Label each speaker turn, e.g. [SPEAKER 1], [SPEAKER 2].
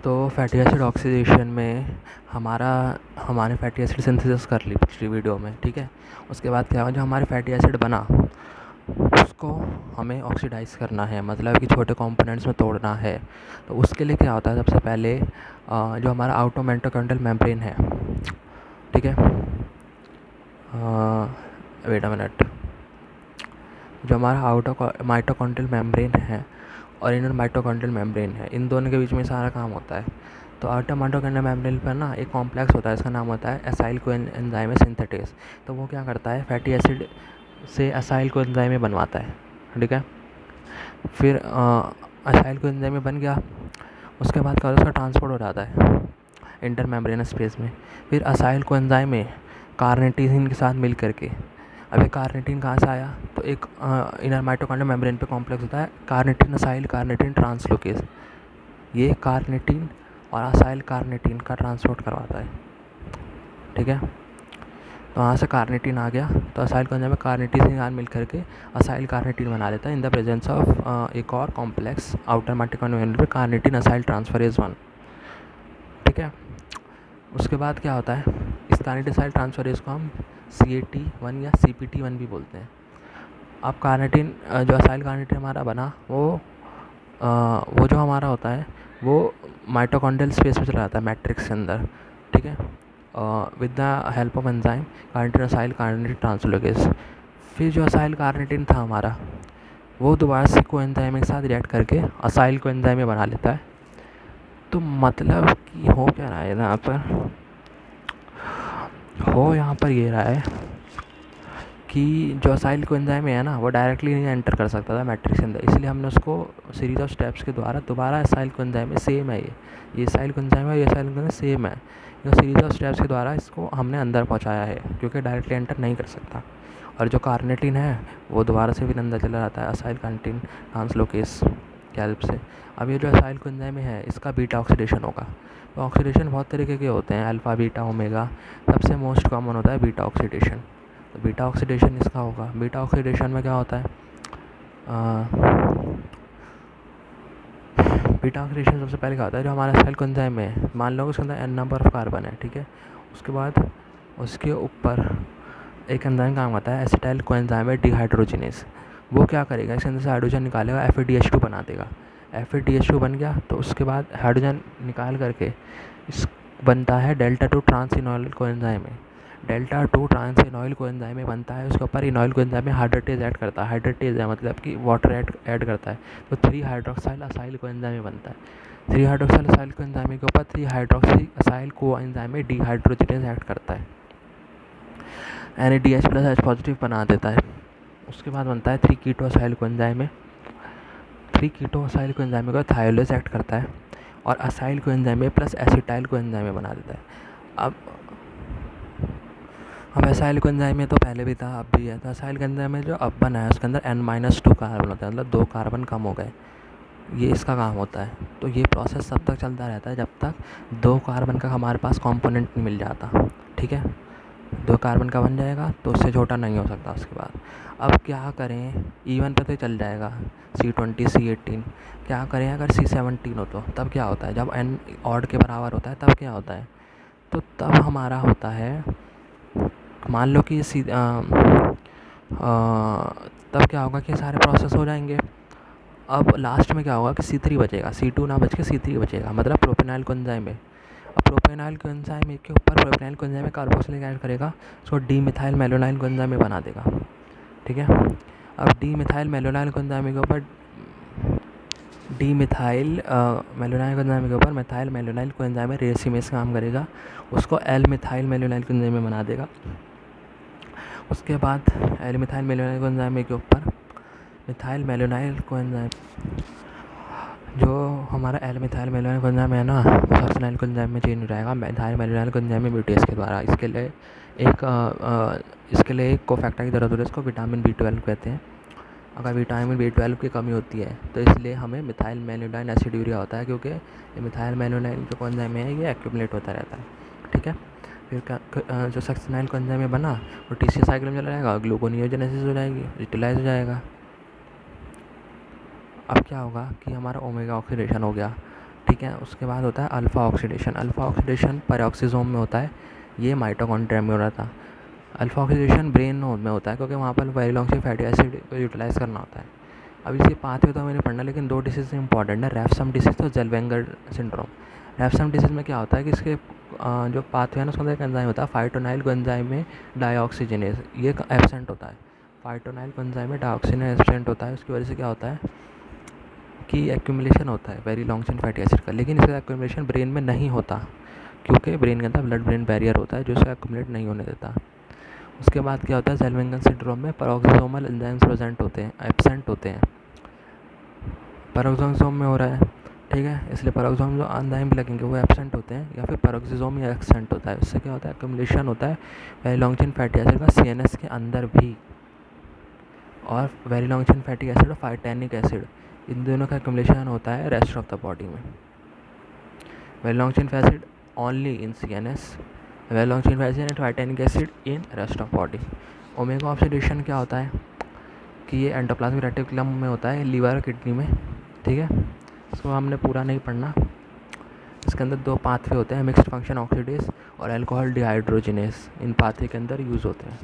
[SPEAKER 1] तो fatty acid oxidation में हमारे फैटी एसिड सिंथेसिस कर ली पिछली वीडियो में, ठीक है। उसके बाद क्या हुआ, जो हमारे फैटी एसिड बना उसको हमें ऑक्सीडाइज करना है, मतलब कि छोटे कंपोनेंट्स में तोड़ना है। तो उसके लिए क्या होता है, सबसे पहले जो हमारा आउटर माइटोकॉन्ड्रियल मेम्ब्रेन है, ठीक है, वेट अ मिनट, जो हमारा आउटर माइटोकॉन्ड्रियल मेम्ब्रेन है और इनर माइटोकॉन्ड्रियल मेम्ब्रेन है, इन दोनों के बीच में सारा काम होता है। तो आउटर माइटोकॉन्ड्रियल मेम्ब्रेन पर ना एक कॉम्प्लेक्स होता है, इसका नाम होता है एसाइल कोएंजाइम सिंथेटेस। तो वो क्या करता है, फैटी एसिड से एसाइल कोएंजाइम बनवाता है, ठीक है। फिर एसाइल कोएंजाइम बन गया, उसके बाद क्या होता है, उसका ट्रांसपोर्ट हो जाता है इंटर मेम्ब्रेनस स्पेस में। फिर एसाइल कोएंजाइम में कार्निटीन के साथ मिल करके, अभी कार्निटीन कहाँ से आया, तो एक इनर माइटोकॉन्ड्रियल मेम्ब्रेन पे कॉम्प्लेक्स होता है कार्निटीन असाइल कार्निटीन ट्रांसलोकेज। ये कार्निटीन और असाइल कार्निटीन का ट्रांसपोर्ट करवाता है, ठीक है। तो वहाँ से कार्निटीन आ गया, तो असाइल कोएंजाइम में कार्निटीन के साथ मिल करके असाइल कार्निटीन बना लेता है इन द प्रेजेंस ऑफ एक और कॉम्प्लेक्स आउटर माइटोकॉन्ड्रियल मेम्ब्रेन पे कार्निटीन असाइल ट्रांसफरेज 1, ठीक है। उसके बाद क्या होता है, इस कार्निटीन असाइल ट्रांसफरेज को हम CAT1 या CPT1 भी बोलते हैं। अब कार्निटीन जो असाइल कार्निटीन हमारा बना वो जो हमारा होता है वो माइटोकॉन्ड्रियल स्पेस में चला जाता है मैट्रिक्स के अंदर, ठीक है, with the help of enzyme carnitine acyl carnitine translocase. फिर जो असाइल कार्निटीन था हमारा वो दोबारा से कोएंजाइम के साथ रिएक्ट करके असाइल कोएंजाइम बना लेता है। तो मतलब कि हो क्या रहा है यहाँ पर, यहाँ पर ये रहा है कि जो असाइल कोएंजाइम है ना, वो डायरेक्टली नहीं एंटर कर सकता था मैट्रिक्स के अंदर, इसलिए हमने उसको सीरीज ऑफ स्टेप्स के द्वारा दोबारा असाइल कोएंजाइम में सेम है, ये असाइल कोएंजाइम है, ये असाइल कोएंजाइम सेम है, ये सीरीज ऑफ स्टेप्स के द्वारा इसको हमने अंदर पहुंचाया है, क्योंकि डायरेक्टली एंटर नहीं कर सकता। और जो कार्निटीन है वो दोबारा से भी अंदर चला जाता है असाइल कार्निटीन ट्रांसलोकेज की हेल्प से। अब ये जो असाइल कोएंजाइम है इसका बीटा ऑक्सीडेशन होगा। तो ऑक्सीडेशन बहुत तरीके के होते हैं, अल्फ़ा बीटा ओमेगा, सबसे मोस्ट कॉमन होता है बीटा ऑक्सीडेशन। तो बीटा ऑक्सीडेशन इसका होगा। बीटा ऑक्सीडेशन में क्या होता है, बीटा ऑक्सीडेशन सबसे पहले क्या होता है, जो हमारा सेल कोएंजाइम में है, मान लो उसके अंदर n नंबर ऑफ कार्बन है, ठीक है। उसके बाद उसके ऊपर एक एंजाइम काम आता है एसिटाइल कोएंजाइम डिहाइड्रोजिनेज। वो क्या करेगा, इसके अंदर से हाइड्रोजन निकालेगा, FADH2 बना देगा। FADH2 बन गया तो उसके बाद हाइड्रोजन निकाल करके इस बनता है डेल्टा 2 ट्रांस इनॉयल कोएंजाइम में। डेल्टा 2 ट्रांस इनॉयल कोएंजाइम में बनता है, उसके ऊपर इनॉयल कोएंजाइम में हाइड्रेटेज ऐड करता है, हाइड्रेटेज है मतलब कि वाटर ऐड करता है, तो 3 हाइड्रोक्साइल असाइल कोएंजाइम में बनता है। 3 हाइड्रोक्साइल असाइल कोएंजाइम के ऊपर 3 हाइड्रोक्सी असाइल कोएंजाइम में डिहाइड्रोजिनेज ऐड करता है, NADH+ H+ बना देता है। उसके बाद बनता है 3 कीटो असाइल कोएंजाइम में, 3 कीटो असाइल कोएंजाइम को थायोलेज ऐड करता है और असाइल कोएंजाइम में प्लस एसिटाइल कोएंजाइम में बना देता है। अब असाइल कोएंजाइम में तो पहले भी था, अब भी है। तो असाइल कोएंजाइम में जो अब बना है उसके अंदर N-2 कार्बन होता है, मतलब 2 कार्बन कम हो गए, ये इसका काम होता है। तो ये प्रोसेस तब तक चलता रहता है जब तक 2 कार्बन का हमारे पास कंपोनेंट नहीं मिल जाता, ठीक है। 2 कार्बन का बन जाएगा तो उससे छोटा नहीं हो सकता उसके बाद। अब क्या करें, E1 पे तो चल जाएगा, C20 C18, क्या करें अगर C17 हो तो तब क्या होता है, जब N ऑड के बराबर होता है तब क्या होता है, तो तब हमारा होता है, मान लो कि तब क्या होगा कि सारे प्रोसेस हो जाएंगे। अब लास्ट में क्या होगा कि C3 बचेगा, C2 ना बच के C3 बचेगा, मतलब प्रोपेनाइल कोएंजाइम में। अब प्रोपेनाइल कोएंजाइम के ऊपर प्रोपेनाइल कोएंजाइम में कार्बोक्सिलिक ऐड करेगा, उसको डीमिथाइल मेलोनाइल कोएंजाइम में बना देगा, ठीक है। अब डीमिथाइल मेलोनाइल कोएंजाइम के ऊपर डीमिथाइल मेलोनाइल कोएंजाइम के ऊपर मिथाइल मेलोनाइल कोएंजाइम में रेसिमेस काम करेगा, उसको एल मिथाइल मेलोनाइल कोएंजाइम में बना देगा। उसके बाद एल मिथाइल मेलोनाइल कोएंजाइम के ऊपर मिथाइल मेलोनाइल कोएंजाइम, जो हमारा एल मिथाइल मेलोनाइल कोएंजाइम है ना, वो सक्सिनाइल कोएंजाइम में चेंज हो जाएगा मिथाइल मेलोनाइल कोएंजाइम में म्यूटेस के द्वारा। इसके लिए एक कोफैक्टर की ज़रूरत होती है, इसको विटामिन B12 कहते हैं। अगर विटामिन B12 की कमी होती है तो इसलिए हमें मिथाइल मेलोनाइन एसिड्यूरिया होता है, क्योंकि ये मिथाइल मेलोनाइन जो कोएंजाइम है ये एक्यूमुलेट होता रहता है, ठीक है। फिर जो सक्सिनाइल कोएंजाइम में बना वो TCA साइकिल में चला जाएगा, ग्लूकोनियोजेनेसिस हो जाएगी, यूटिलाइज हो जाएगा। अब क्या होगा कि हमारा ओमेगा ऑक्सीडेशन हो गया, ठीक है। उसके बाद होता है alpha oxidation. Alpha oxidation peroxisome में होता है, ये माइटोकॉन्ड्रिया में हो रहा था। अल्फ़ा ऑक्सीडेशन ब्रेन नोड में होता है क्योंकि वहाँ पर very long chain fatty acid को यूटिलाइज़ करना होता है। अब इसकी पाथवे तो मैंने पढ़ना, लेकिन 2 डिसीज़ इंपॉर्टेंट है, रेफसम डिसीज़ और ज़ेल्वेंगर सिंड्रोम। रेफसम डिसीज़ में क्या होता है कि इसके जो पाथवे है ना, उसके अंदर एक एंजाइम होता है फाइटोनाइल कोएंजाइम में डाईऑक्सीजनेज, ये एब्सेंट होता है। फाइटोनाइल कोएंजाइम में डाईऑक्सीजनेज एब्सेंट होता है। उसकी वजह से क्या होता है कि एक्यूमुलेशन होता है very long chain fatty acid का, लेकिन इसका एक्यूमुलेशन ब्रेन में नहीं होता क्योंकि ब्रेन के अंदर ब्लड ब्रेन बैरियर होता है जो इसका एक्यूमुलेट नहीं होने देता। उसके बाद क्या होता है, ज़ेल्वेंगर सिंड्रोम में पेरोक्सिसोमल एंजाइम्स प्रेजेंट होते हैं, एब्सेंट होते हैं। पेरोक्सिसोम में हो रहा है, ठीक है, इसलिए पेरोक्सिसोम जो एंजाइम लगेंगे वो एब्सेंट होते हैं, या फिर पेरोक्सिसोम या एक्सेंट होता है। उससे क्या होता है, एक्यूमुलेशन होता है very long chain fatty acid का सीएनएस के अंदर भी, और very long chain fatty acid और फाइटैनिक एसिड, इन दोनों का एक्यूमुलेशन होता है रेस्ट ऑफ द बॉडी में। Very long chain fatty acid only in CNS, very long chain fatty acid and phytanic acid in rest of body. Omega oxidation क्या होता है कि ये एंडोप्लाज्मिक रेटिकुलम में होता है, लीवर और किडनी में, ठीक है। इसको हमने पूरा नहीं पढ़ना। इसके अंदर 2 पाथवे होते हैं, मिक्स्ड फंक्शन ऑक्सीडेज और अल्कोहल डिहाइड्रोजिनेस, इन पाथवे के अंदर यूज़ होते हैं।